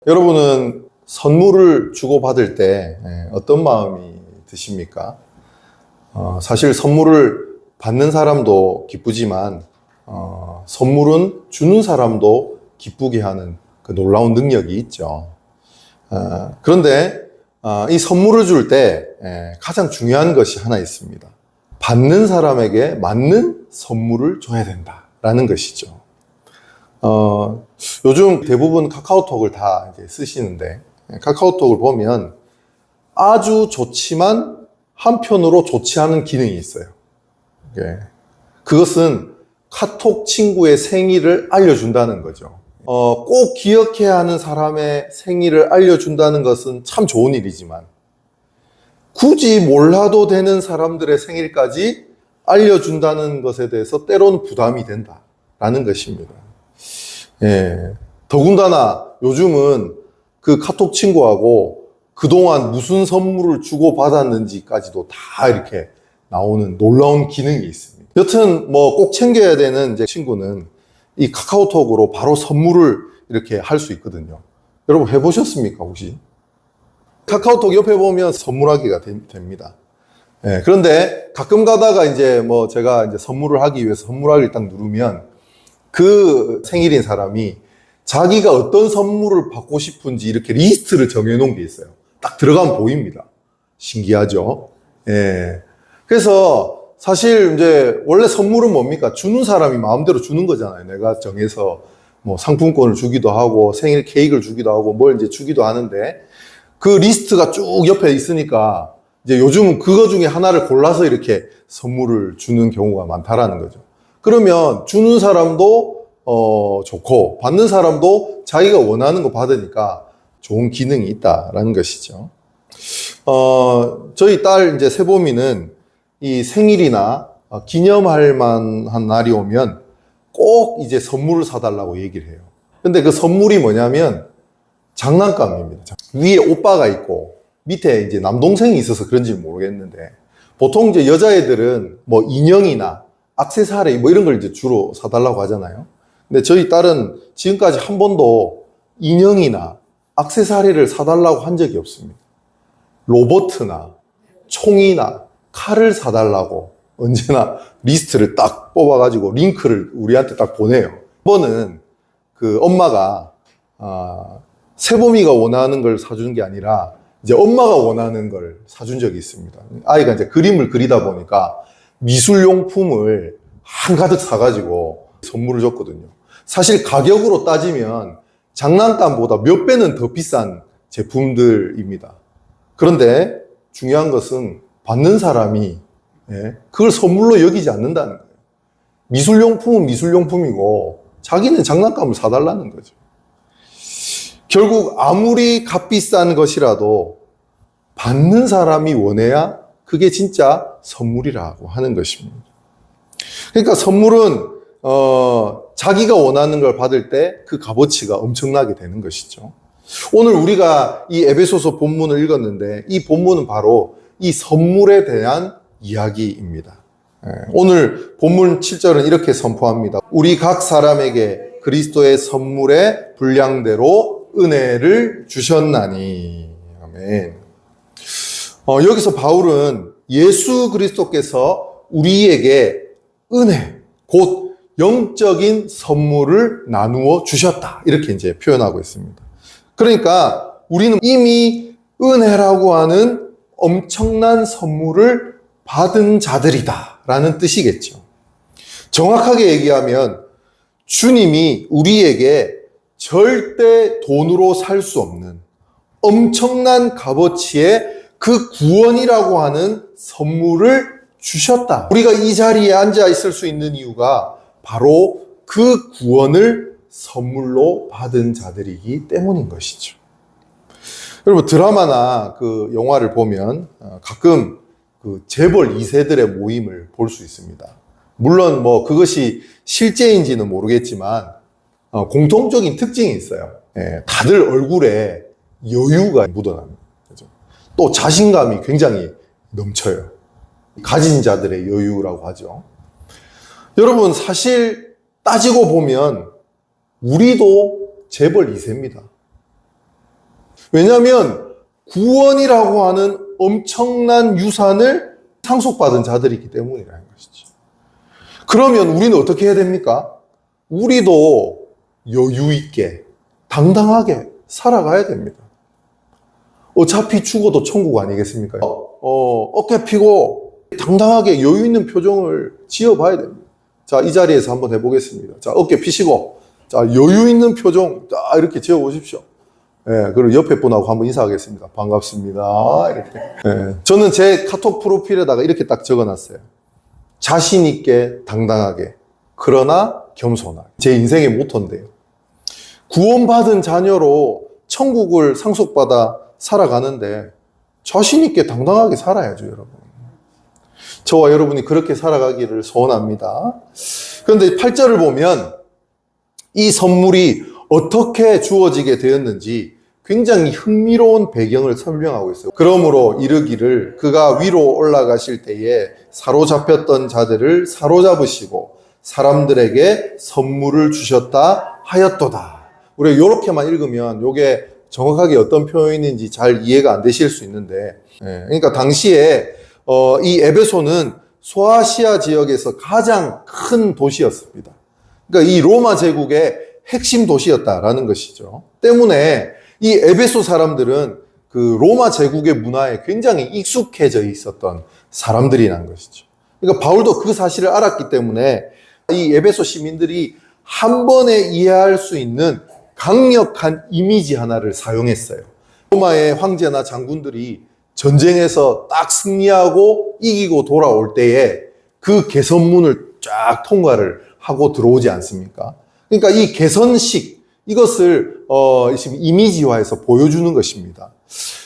여러분은 선물을 주고받을 때 어떤 마음이 드십니까? 사실 선물을 받는 사람도 기쁘지만 선물은 주는 사람도 기쁘게 하는 그 놀라운 능력이 있죠. 그런데 이 선물을 줄 때 가장 중요한 것이 하나 있습니다. 받는 사람에게 맞는 선물을 줘야 된다라는 것이죠. 요즘 대부분 카카오톡을 다 이제 쓰시는데, 카카오톡을 보면 아주 좋지만 한편으로 좋지 않은 기능이 있어요. 그것은 카톡 친구의 생일을 알려준다는 거죠. 꼭 기억해야 하는 사람의 생일을 알려준다는 것은 참 좋은 일이지만, 굳이 몰라도 되는 사람들의 생일까지 알려준다는 것에 대해서 때로는 부담이 된다라는 것입니다. 더군다나 요즘은 그 카톡 친구하고 그동안 무슨 선물을 주고받았는지까지도 다 이렇게 나오는 놀라운 기능이 있습니다. 여튼 꼭 챙겨야 되는 이제 친구는 이 카카오톡으로 바로 선물을 이렇게 할 수 있거든요. 여러분 해보셨습니까, 혹시? 카카오톡 옆에 보면 선물하기가 됩니다. 그런데 가끔 가다가 이제 제가 이제 선물을 하기 위해서 선물하기를 딱 누르면 그 생일인 사람이 자기가 어떤 선물을 받고 싶은지 이렇게 리스트를 정해놓은 게 있어요. 딱 들어가면 보입니다. 신기하죠? 그래서 사실 이제 원래 선물은 뭡니까? 주는 사람이 마음대로 주는 거잖아요. 내가 정해서 상품권을 주기도 하고 생일 케이크를 주기도 하고 뭘 이제 주기도 하는데 그 리스트가 쭉 옆에 있으니까 이제 요즘은 그거 중에 하나를 골라서 이렇게 선물을 주는 경우가 많다라는 거죠. 그러면 주는 사람도 좋고 받는 사람도 자기가 원하는 거 받으니까 좋은 기능이 있다라는 것이죠. 저희 딸 이제 세봄이는 이 생일이나 기념할 만한 날이 오면 꼭 이제 선물을 사달라고 얘기를 해요. 근데 그 선물이 뭐냐면 장난감입니다. 위에 오빠가 있고 밑에 이제 남동생이 있어서 그런지 모르겠는데 보통 이제 여자애들은 인형이나 액세서리 이런 걸 이제 주로 사달라고 하잖아요. 근데 저희 딸은 지금까지 한 번도 인형이나 액세서리를 사달라고 한 적이 없습니다. 로버트나 총이나 칼을 사달라고 언제나 리스트를 딱 뽑아가지고 링크를 우리한테 딱 보내요. 한 번은 그 엄마가 세봄이가 원하는 걸 사주는 게 아니라 이제 엄마가 원하는 걸 사준 적이 있습니다. 아이가 이제 그림을 그리다 보니까 미술용품을 한가득 사가지고 선물을 줬거든요. 사실 가격으로 따지면 장난감보다 몇 배는 더 비싼 제품들입니다. 그런데 중요한 것은 받는 사람이 그걸 선물로 여기지 않는다는 거예요. 미술용품은 미술용품이고 자기는 장난감을 사달라는 거죠. 결국 아무리 값비싼 것이라도 받는 사람이 원해야 그게 진짜 선물이라고 하는 것입니다. 그러니까 선물은 자기가 원하는 걸 받을 때 그 값어치가 엄청나게 되는 것이죠. 오늘 우리가 이 에베소서 본문을 읽었는데 이 본문은 바로 이 선물에 대한 이야기입니다. 오늘 본문 7절은 이렇게 선포합니다. 우리 각 사람에게 그리스도의 선물의 분량대로 은혜를 주셨나니. 아멘. 여기서 바울은 예수 그리스도께서 우리에게 은혜, 곧 영적인 선물을 나누어 주셨다. 이렇게 이제 표현하고 있습니다. 그러니까 우리는 이미 은혜라고 하는 엄청난 선물을 받은 자들이다 라는 뜻이겠죠. 정확하게 얘기하면 주님이 우리에게 절대 돈으로 살 수 없는 엄청난 값어치의 그 구원이라고 하는 선물을 주셨다. 우리가 이 자리에 앉아 있을 수 있는 이유가 바로 그 구원을 선물로 받은 자들이기 때문인 것이죠. 여러분 드라마나 그 영화를 보면 가끔 그 재벌 2세들의 모임을 볼 수 있습니다. 물론 그것이 실제인지는 모르겠지만 공통적인 특징이 있어요. 다들 얼굴에 여유가 묻어납니다. 그죠? 또 자신감이 굉장히 넘쳐요. 가진 자들의 여유라고 하죠. 여러분 사실 따지고 보면 우리도 재벌 2세입니다. 왜냐하면 구원이라고 하는 엄청난 유산을 상속받은 자들이기 때문이라는 것이죠. 그러면 우리는 어떻게 해야 됩니까? 우리도 여유 있게 당당하게 살아가야 됩니다. 어차피 죽어도 천국 아니겠습니까? 어깨 피고 당당하게 여유 있는 표정을 지어봐야 됩니다. 자, 이 자리에서 한번 해보겠습니다. 자, 어깨 피시고, 자, 여유 있는 표정, 자, 이렇게 지어보십시오. 예, 그리고 옆에 분하고 한번 인사하겠습니다. 반갑습니다. 이렇게. 예, 저는 제 카톡 프로필에다가 이렇게 딱 적어놨어요. 자신 있게, 당당하게, 그러나 겸손하게. 제 인생의 모토인데요. 구원받은 자녀로 천국을 상속받아 살아가는데 자신 있게 당당하게 살아야죠, 여러분. 저와 여러분이 그렇게 살아가기를 소원합니다. 그런데 8절을 보면 이 선물이 어떻게 주어지게 되었는지 굉장히 흥미로운 배경을 설명하고 있어요. 그러므로 이르기를 그가 위로 올라가실 때에 사로잡혔던 자들을 사로잡으시고 사람들에게 선물을 주셨다 하였도다. 우리가 이렇게만 읽으면 이게 정확하게 어떤 표현인지 잘 이해가 안 되실 수 있는데, 그러니까 당시에 이 에베소는 소아시아 지역에서 가장 큰 도시였습니다. 그러니까 이 로마 제국의 핵심 도시였다라는 것이죠. 때문에 이 에베소 사람들은 그 로마 제국의 문화에 굉장히 익숙해져 있었던 사람들이라는 것이죠. 그러니까 바울도 그 사실을 알았기 때문에 이 에베소 시민들이 한 번에 이해할 수 있는 강력한 이미지 하나를 사용했어요. 로마의 황제나 장군들이 전쟁에서 딱 승리하고 이기고 돌아올 때에 그 개선문을 쫙 통과를 하고 들어오지 않습니까? 그러니까 이 개선식, 이것을 지금 이미지화해서 보여주는 것입니다.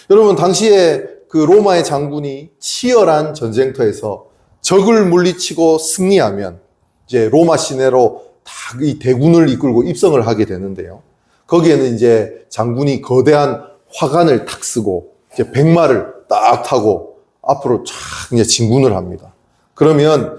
여러분, 당시에 그 로마의 장군이 치열한 전쟁터에서 적을 물리치고 승리하면 이제 로마 시내로 다 이 대군을 이끌고 입성을 하게 되는데요. 거기에는 이제 장군이 거대한 화관을 탁 쓰고 이제 백마를 딱 타고 앞으로 쫙 이제 진군을 합니다. 그러면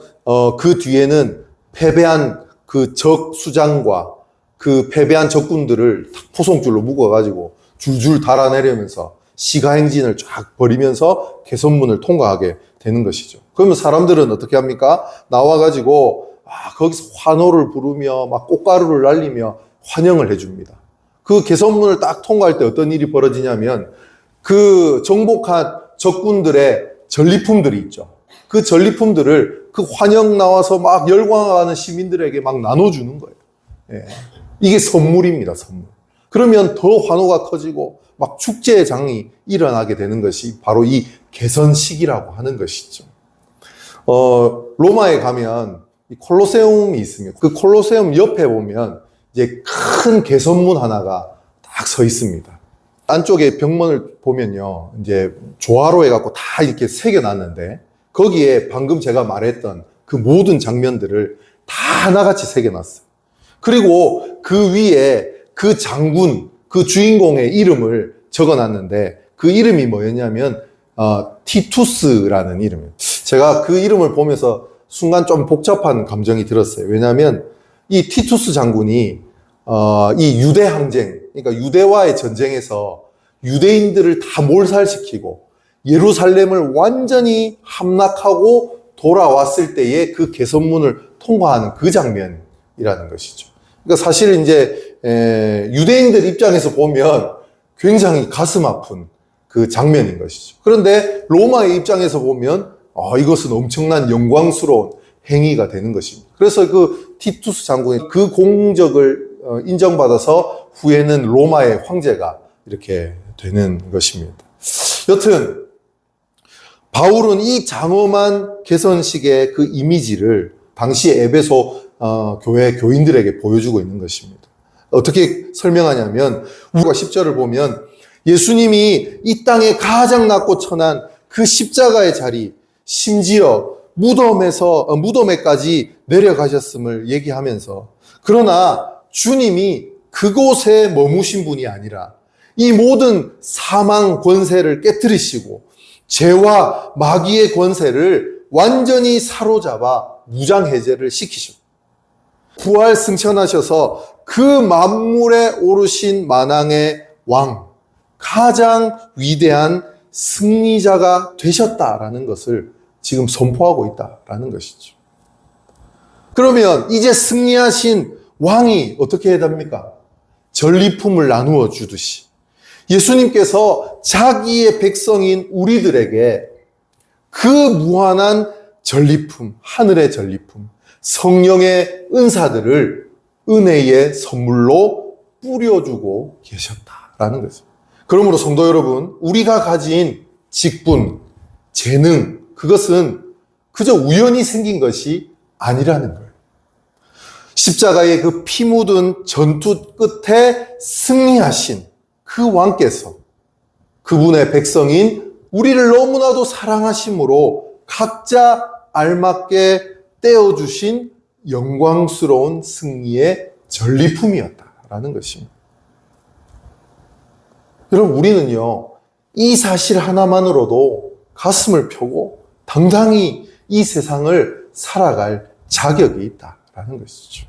그 뒤에는 패배한 그 적 수장과 그 패배한 적군들을 포송줄로 묶어가지고 줄줄 달아내려면서 시가행진을 쫙 벌이면서 개선문을 통과하게 되는 것이죠. 그러면 사람들은 어떻게 합니까? 나와가지고 거기서 환호를 부르며 막 꽃가루를 날리며 환영을 해줍니다. 그 개선문을 딱 통과할 때 어떤 일이 벌어지냐면 그 정복한 적군들의 전리품들이 있죠. 그 전리품들을 그 환영 나와서 막 열광하는 시민들에게 막 나눠주는 거예요. 예. 이게 선물입니다, 선물. 그러면 더 환호가 커지고 막 축제의 장이 일어나게 되는 것이 바로 이 개선식이라고 하는 것이죠. 로마에 가면 이 콜로세움이 있습니다. 그 콜로세움 옆에 보면 이제 큰 개선문 하나가 딱 서 있습니다. 안쪽에 벽면을 보면요, 이제 조화로 해갖고 다 이렇게 새겨놨는데 거기에 방금 제가 말했던 그 모든 장면들을 다 하나같이 새겨놨어요. 그리고 그 위에 그 장군, 그 주인공의 이름을 적어놨는데 그 이름이 뭐였냐면 티투스라는 이름이에요. 제가 그 이름을 보면서 순간 좀 복잡한 감정이 들었어요. 왜냐하면 이 티투스 장군이 이 유대 항쟁, 그러니까 유대와의 전쟁에서 유대인들을 다 몰살시키고 예루살렘을 완전히 함락하고 돌아왔을 때의 그 개선문을 통과하는 그 장면이라는 것이죠. 그러니까 사실 이제 유대인들 입장에서 보면 굉장히 가슴 아픈 그 장면인 것이죠. 그런데 로마의 입장에서 보면 이것은 엄청난 영광스러운 행위가 되는 것입니다. 그래서 그 티투스 장군이 그 공적을 인정받아서 후에는 로마의 황제가 이렇게 되는 것입니다. 여튼 바울은 이 장엄한 개선식의 그 이미지를 당시 에베소 교회 교인들에게 보여주고 있는 것입니다. 어떻게 설명하냐면 우리가 10절을 보면 예수님이 이 땅에 가장 낮고 천한 그 십자가의 자리, 심지어 무덤에까지 내려가셨음을 얘기하면서, 그러나 주님이 그곳에 머무신 분이 아니라 이 모든 사망 권세를 깨뜨리시고 죄와 마귀의 권세를 완전히 사로잡아 무장해제를 시키시고 부활 승천하셔서 그 만물에 오르신 만왕의 왕, 가장 위대한 승리자가 되셨다라는 것을 지금 선포하고 있다라는 것이죠. 그러면 이제 승리하신 왕이 어떻게 해야 됩니까? 전리품을 나누어 주듯이 예수님께서 자기의 백성인 우리들에게 그 무한한 전리품, 하늘의 전리품, 성령의 은사들을 은혜의 선물로 뿌려주고 계셨다라는 거죠. 그러므로 성도 여러분, 우리가 가진 직분, 재능, 그것은 그저 우연히 생긴 것이 아니라는 거예요. 십자가의 그 피 묻은 전투 끝에 승리하신 그 왕께서 그분의 백성인 우리를 너무나도 사랑하심으로 각자 알맞게 떼어주신 영광스러운 승리의 전리품이었다라는 것입니다. 여러분, 우리는요, 이 사실 하나만으로도 가슴을 펴고 당당히 이 세상을 살아갈 자격이 있다라는 것이죠.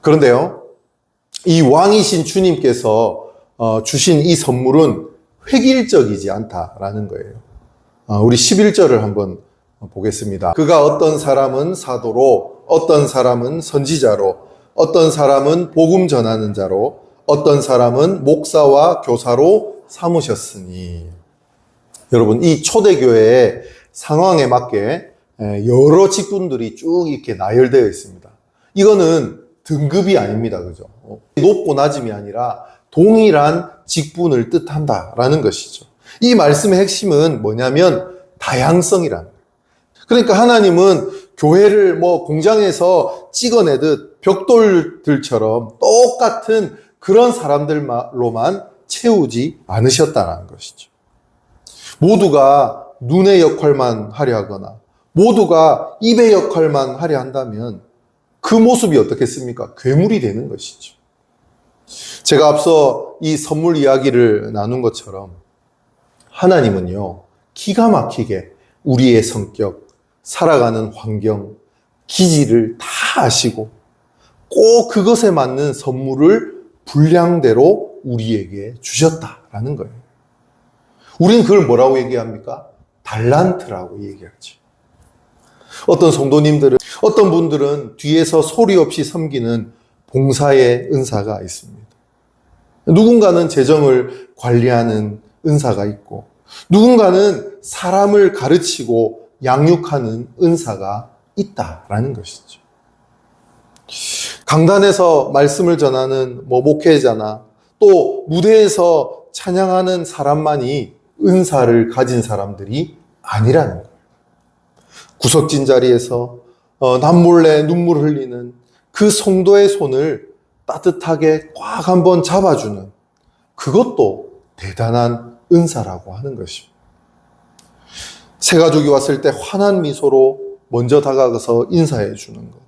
그런데요, 이 왕이신 주님께서 주신 이 선물은 획일적이지 않다라는 거예요. 우리 11절을 한번 보겠습니다. 그가 어떤 사람은 사도로, 어떤 사람은 선지자로, 어떤 사람은 복음 전하는 자로, 어떤 사람은 목사와 교사로 삼으셨으니. 여러분, 이 초대교회의 상황에 맞게 여러 직분들이 쭉 이렇게 나열되어 있습니다. 이거는 등급이 아닙니다. 그죠? 높고 낮음이 아니라 동일한 직분을 뜻한다라는 것이죠. 이 말씀의 핵심은 뭐냐면 다양성이라는 거예요. 그러니까 하나님은 교회를 공장에서 찍어내듯 벽돌들처럼 똑같은 그런 사람들로만 채우지 않으셨다는 것이죠. 모두가 눈의 역할만 하려 하거나 모두가 입의 역할만 하려 한다면 그 모습이 어떻겠습니까? 괴물이 되는 것이죠. 제가 앞서 이 선물 이야기를 나눈 것처럼 하나님은요, 기가 막히게 우리의 성격, 살아가는 환경, 기질을 다 아시고 꼭 그것에 맞는 선물을 분량대로 우리에게 주셨다라는 거예요. 우리는 그걸 뭐라고 얘기합니까? 달란트라고 얘기하죠. 어떤 성도님들은, 어떤 분들은 뒤에서 소리 없이 섬기는 봉사의 은사가 있습니다. 누군가는 재정을 관리하는 은사가 있고, 누군가는 사람을 가르치고 양육하는 은사가 있다라는 것이죠. 강단에서 말씀을 전하는 목회자나 또 무대에서 찬양하는 사람만이 은사를 가진 사람들이 아니라는 거예요. 구석진 자리에서 남몰래 눈물 흘리는 그 성도의 손을 따뜻하게 꽉 한번 잡아주는 그것도 대단한 은사라고 하는 것입니다. 새가족이 왔을 때 환한 미소로 먼저 다가가서 인사해 주는 것.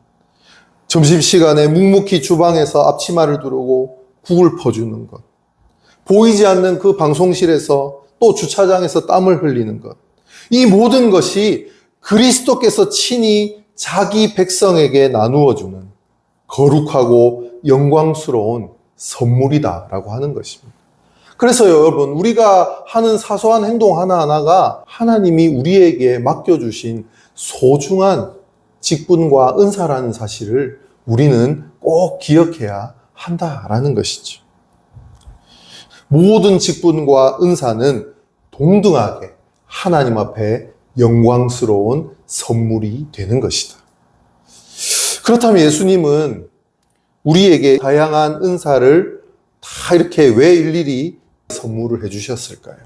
점심시간에 묵묵히 주방에서 앞치마를 두르고 국을 퍼주는 것. 보이지 않는 그 방송실에서 또 주차장에서 땀을 흘리는 것. 이 모든 것이 그리스도께서 친히 자기 백성에게 나누어주는 거룩하고 영광스러운 선물이다라고 하는 것입니다. 그래서 여러분, 우리가 하는 사소한 행동 하나하나가 하나님이 우리에게 맡겨주신 소중한 직분과 은사라는 사실을 우리는 꼭 기억해야 한다라는 것이죠. 모든 직분과 은사는 동등하게 하나님 앞에 영광스러운 선물이 되는 것이다. 그렇다면 예수님은 우리에게 다양한 은사를 다 이렇게 왜 일일이 선물을 해주셨을까요?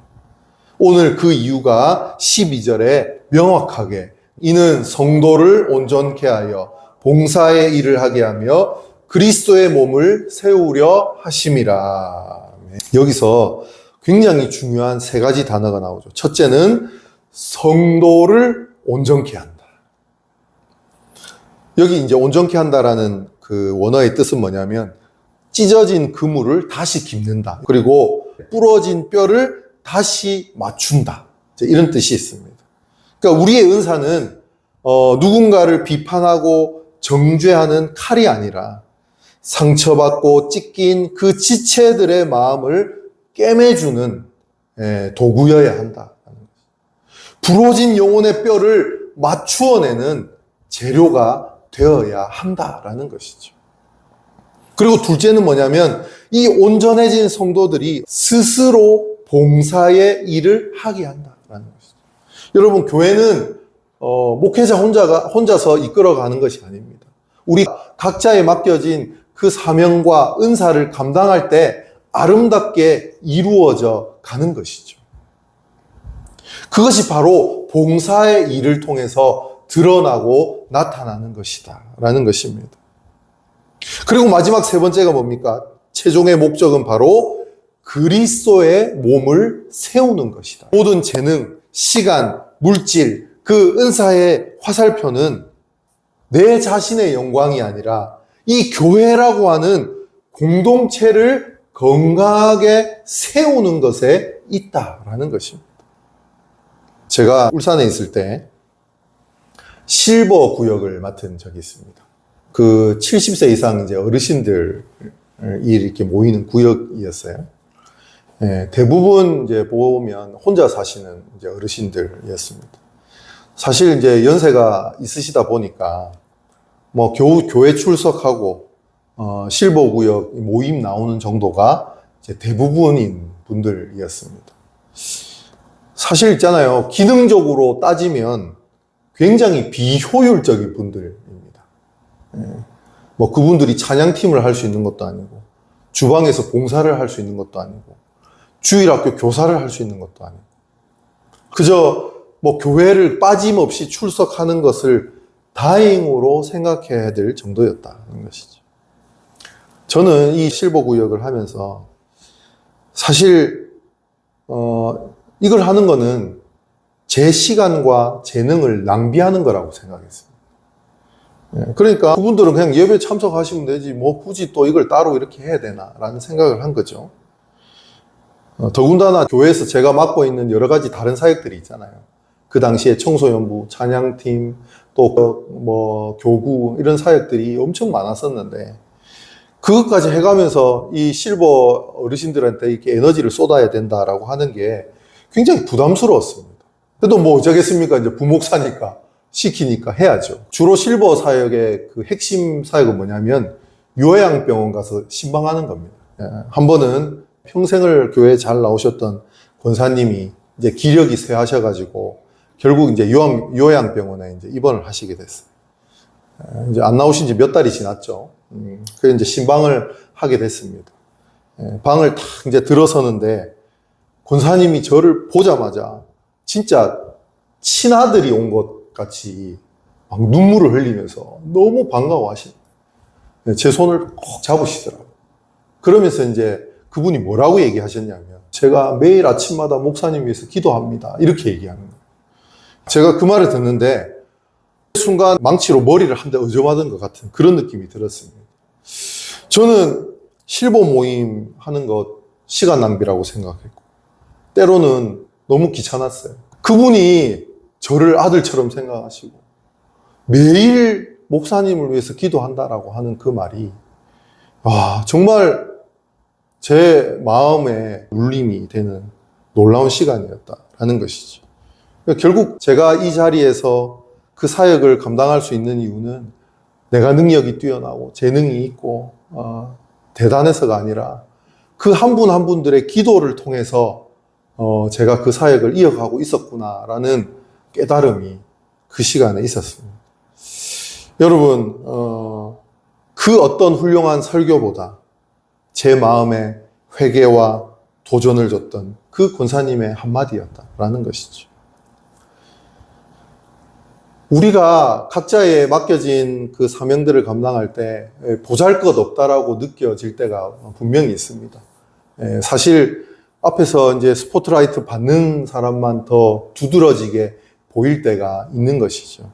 오늘 그 이유가 12절에 명확하게 이는 성도를 온전케 하여 봉사의 일을 하게 하며 그리스도의 몸을 세우려 하심이라. 여기서 굉장히 중요한 세 가지 단어가 나오죠. 첫째는 성도를 온전케 한다. 여기 이제 온전케 한다라는 그 원어의 뜻은 뭐냐면 찢어진 그물을 다시 깁는다. 그리고 부러진 뼈를 다시 맞춘다. 이런 뜻이 있습니다. 그러니까 우리의 은사는 누군가를 비판하고 정죄하는 칼이 아니라 상처받고 찢긴 그 지체들의 마음을 꿰매주는 도구여야 한다. 부러진 영혼의 뼈를 맞추어내는 재료가 되어야 한다라는 것이죠. 그리고 둘째는 뭐냐면 이 온전해진 성도들이 스스로 봉사의 일을 하게 한다라는 것이죠. 여러분, 교회는 목회자 혼자서 이끌어가는 것이 아닙니다. 우리 각자에 맡겨진 그 사명과 은사를 감당할 때 아름답게 이루어져 가는 것이죠. 그것이 바로 봉사의 일을 통해서 드러나고 나타나는 것이다 라는 것입니다. 그리고 마지막 세 번째가 뭡니까? 최종의 목적은 바로 그리스도의 몸을 세우는 것이다. 모든 재능, 시간, 물질, 그 은사의 화살표는 내 자신의 영광이 아니라 이 교회라고 하는 공동체를 건강하게 세우는 것에 있다라는 것입니다. 제가 울산에 있을 때 실버 구역을 맡은 적이 있습니다. 그 70세 이상 이제 어르신들이 이렇게 모이는 구역이었어요. 대부분 이제 보면 혼자 사시는 이제 어르신들이었습니다. 사실 이제 연세가 있으시다 보니까 뭐 겨우 교회 출석하고 실버 구역 모임 나오는 정도가 이제 대부분인 분들이었습니다. 사실 있잖아요. 기능적으로 따지면 굉장히 비효율적인 분들입니다. 뭐 그분들이 찬양팀을 할 수 있는 것도 아니고, 주방에서 봉사를 할 수 있는 것도 아니고, 주일학교 교사를 할 수 있는 것도 아니고, 그저 뭐 교회를 빠짐없이 출석하는 것을 다행으로 생각해야 될 정도였다는 것이죠. 저는 이 실버 구역을 하면서 사실 이걸 하는 거는 제 시간과 재능을 낭비하는 거라고 생각했습니다. 그러니까 그분들은 그냥 예배 참석하시면 되지 뭐 굳이 또 이걸 따로 이렇게 해야 되나 라는 생각을 한 거죠. 더군다나 교회에서 제가 맡고 있는 여러 가지 다른 사역들이 있잖아요. 그 당시에 청소연부, 찬양팀, 또 뭐 교구 이런 사역들이 엄청 많았었는데 그것까지 해가면서 이 실버 어르신들한테 이렇게 에너지를 쏟아야 된다라고 하는 게 굉장히 부담스러웠습니다. 그래도 뭐 어쩌겠습니까? 이제 부목사니까 시키니까 해야죠. 주로 실버 사역의 그 핵심 사역은 뭐냐면 요양병원 가서 신방하는 겁니다. 한 번은 평생을 교회에 잘 나오셨던 권사님이 이제 기력이 쇠하셔가지고 결국 이제 요양병원에 이제 입원을 하시게 됐어요. 이제 안 나오신 지 몇 달이 지났죠. 그래서 이제 신방을 하게 됐습니다. 방을 탁 이제 들어서는데 권사님이 저를 보자마자 진짜 친아들이 온 것 같이 막 눈물을 흘리면서 너무 반가워하시는 제 손을 꼭 잡으시더라고요. 그러면서 이제 그분이 뭐라고 얘기하셨냐면 제가 매일 아침마다 목사님 위해서 기도합니다. 이렇게 얘기하는 거예요. 제가 그 말을 듣는데 순간 망치로 머리를 한 대 얻어맞은 것 같은 그런 느낌이 들었습니다. 저는 실버 모임 하는 것 시간 낭비라고 생각했고 때로는 너무 귀찮았어요. 그분이 저를 아들처럼 생각하시고 매일 목사님을 위해서 기도한다라고 하는 그 말이 정말 제 마음에 울림이 되는 놀라운 시간이었다라는 것이죠. 결국 제가 이 자리에서 그 사역을 감당할 수 있는 이유는 내가 능력이 뛰어나고 재능이 있고 대단해서가 아니라 그 한 분 한 분들의 기도를 통해서 제가 그 사역을 이어가고 있었구나라는 깨달음이 그 시간에 있었습니다. 여러분, 그 어떤 훌륭한 설교보다 제 마음에 회개와 도전을 줬던 그 권사님의 한마디였다라는 것이죠. 우리가 각자에 맡겨진 그 사명들을 감당할 때 보잘것없다라고 느껴질 때가 분명히 있습니다. 사실 앞에서 이제 스포트라이트 받는 사람만 더 두드러지게 보일 때가 있는 것이죠.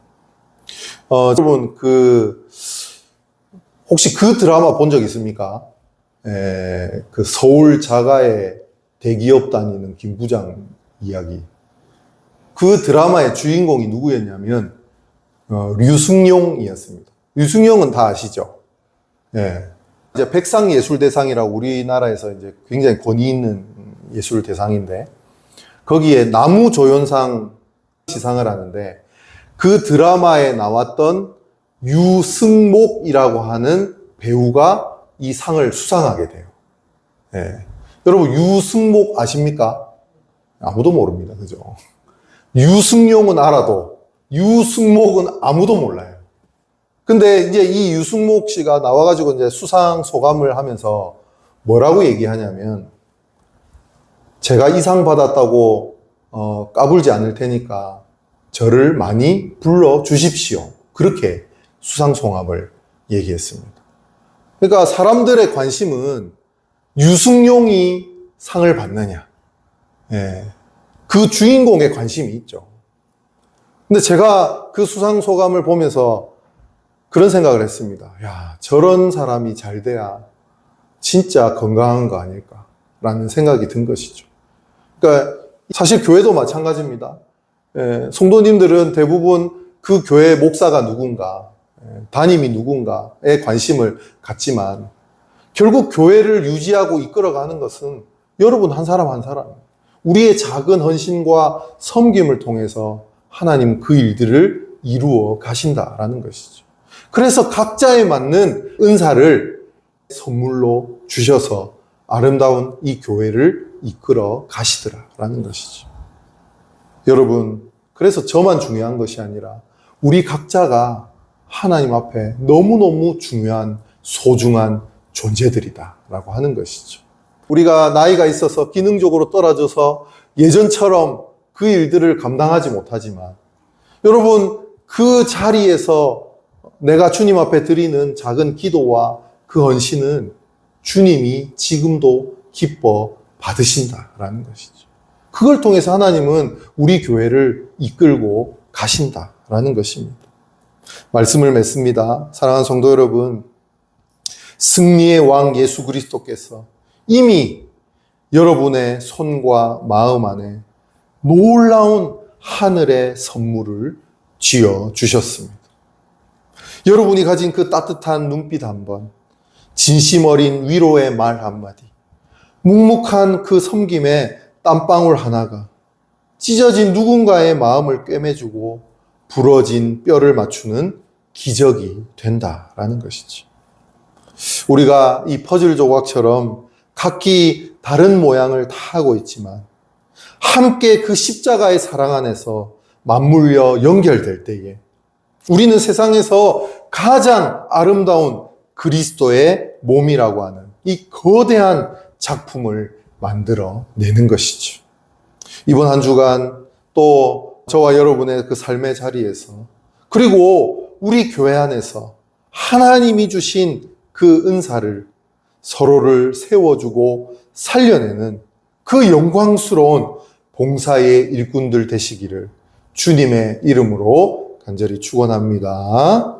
여러분, 혹시 그 드라마 본 적 있습니까? 그 서울 자가의 대기업 다니는 김 부장 이야기. 그 드라마의 주인공이 누구였냐면 류승룡이었습니다. 류승룡은 다 아시죠? 이제 백상예술대상이라고 우리나라에서 이제 굉장히 권위 있는 예술 대상인데 거기에 나무조연상 시상을 하는데 그 드라마에 나왔던 유승목이라고 하는 배우가 이 상을 수상하게 돼요. 예. 여러분 유승목 아십니까? 아무도 모릅니다. 그죠? 유승용은 알아도 유승목은 아무도 몰라요. 근데 이제 이 유승목 씨가 나와가지고 이제 수상 소감을 하면서 뭐라고 얘기하냐면 제가 이 상 받았다고 까불지 않을 테니까 저를 많이 불러 주십시오. 그렇게 수상 소감을 얘기했습니다. 그러니까 사람들의 관심은 유승용이 상을 받느냐, 예, 그 주인공에 관심이 있죠. 근데 제가 그 수상 소감을 보면서 그런 생각을 했습니다. 야, 저런 사람이 잘 돼야 진짜 건강한 거 아닐까라는 생각이 든 것이죠. 그러니까 사실 교회도 마찬가지입니다. 예, 성도님들은 대부분 그 교회 목사가 누군가, 담임이 누군가에 관심을 갖지만 결국 교회를 유지하고 이끌어가는 것은 여러분 한 사람 한 사람, 우리의 작은 헌신과 섬김을 통해서 하나님 그 일들을 이루어 가신다라는 것이죠. 그래서 각자에 맞는 은사를 선물로 주셔서 아름다운 이 교회를 이끌어 가시더라라는 것이죠. 여러분, 그래서 저만 중요한 것이 아니라 우리 각자가 하나님 앞에 너무너무 중요한 소중한 존재들이다라고 하는 것이죠. 우리가 나이가 있어서 기능적으로 떨어져서 예전처럼 그 일들을 감당하지 못하지만 여러분 그 자리에서 내가 주님 앞에 드리는 작은 기도와 그 헌신은 주님이 지금도 기뻐 받으신다라는 것이죠. 그걸 통해서 하나님은 우리 교회를 이끌고 가신다라는 것입니다. 말씀을 맺습니다. 사랑하는 성도 여러분, 승리의 왕 예수 그리스도께서 이미 여러분의 손과 마음 안에 놀라운 하늘의 선물을 쥐어 주셨습니다. 여러분이 가진 그 따뜻한 눈빛 한 번, 진심 어린 위로의 말 한마디, 묵묵한 그 섬김의 땀방울 하나가 찢어진 누군가의 마음을 꿰매주고 부러진 뼈를 맞추는 기적이 된다라는 것이죠. 우리가 이 퍼즐 조각처럼 각기 다른 모양을 다 하고 있지만 함께 그 십자가의 사랑 안에서 맞물려 연결될 때에 우리는 세상에서 가장 아름다운 그리스도의 몸이라고 하는 이 거대한 작품을 만들어 내는 것이죠. 이번 한 주간 또 저와 여러분의 그 삶의 자리에서 그리고 우리 교회 안에서 하나님이 주신 그 은사를 서로를 세워주고 살려내는 그 영광스러운 봉사의 일꾼들 되시기를 주님의 이름으로 간절히 축원합니다.